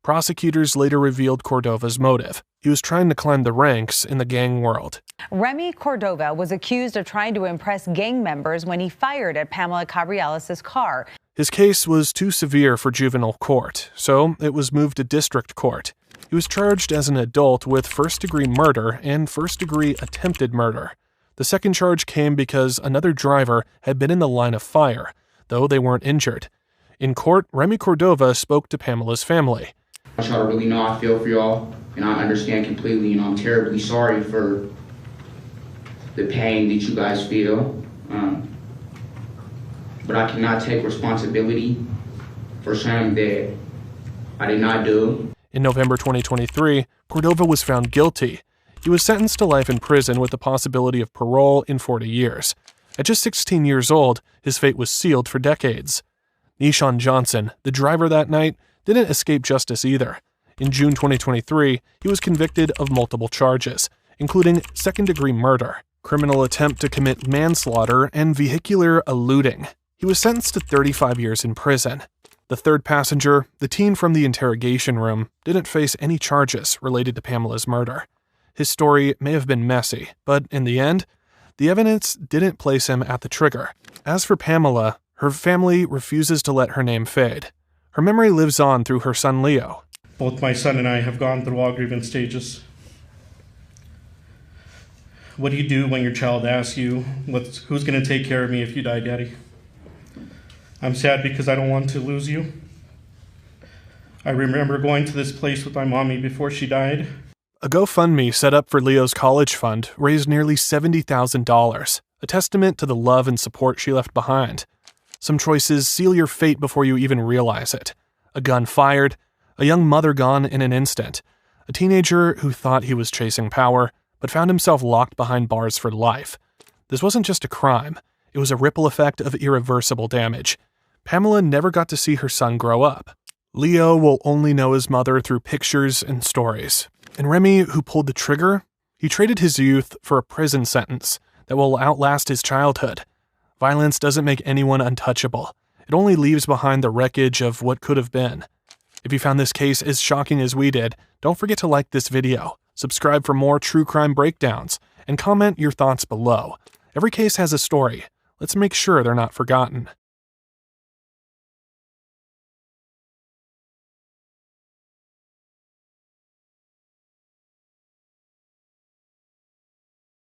Prosecutors later revealed Cordova's motive. He was trying to climb the ranks in the gang world. Remy Cordova was accused of trying to impress gang members when he fired at Pamela Cabriales' car. His case was too severe for juvenile court, so it was moved to district court. He was charged as an adult with first-degree murder and first-degree attempted murder. The second charge came because another driver had been in the line of fire, though they weren't injured. In court, Remy Cordova spoke to Pamela's family. I want y'all to really know I feel for y'all, and I understand completely, I'm terribly sorry for the pain that you guys feel. But I cannot take responsibility for something that I did not do. In November 2023, Cordova was found guilty. He was sentenced to life in prison with the possibility of parole in 40 years. At just 16 years old, his fate was sealed for decades. Nishan Johnson, the driver that night, didn't escape justice either. In June 2023, he was convicted of multiple charges, including second-degree murder, criminal attempt to commit manslaughter, and vehicular eluding. He was sentenced to 35 years in prison. The third passenger, the teen from the interrogation room, didn't face any charges related to Pamela's murder. His story may have been messy, but in the end, the evidence didn't place him at the trigger. As for Pamela, her family refuses to let her name fade. Her memory lives on through her son Leo. Both my son and I have gone through all grievance stages. What do you do when your child asks you, who's going to take care of me if you die, Daddy? I'm sad because I don't want to lose you. I remember going to this place with my mommy before she died. A GoFundMe set up for Leo's college fund raised nearly $70,000, a testament to the love and support she left behind. Some choices seal your fate before you even realize it. A gun fired, a young mother gone in an instant, a teenager who thought he was chasing power, but found himself locked behind bars for life. This wasn't just a crime, it was a ripple effect of irreversible damage. Pamela never got to see her son grow up. Leo will only know his mother through pictures and stories. And Remy, who pulled the trigger, he traded his youth for a prison sentence that will outlast his childhood. Violence doesn't make anyone untouchable. It only leaves behind the wreckage of what could have been. If you found this case as shocking as we did, don't forget to like this video, subscribe for more true crime breakdowns, and comment your thoughts below. Every case has a story. Let's make sure they're not forgotten.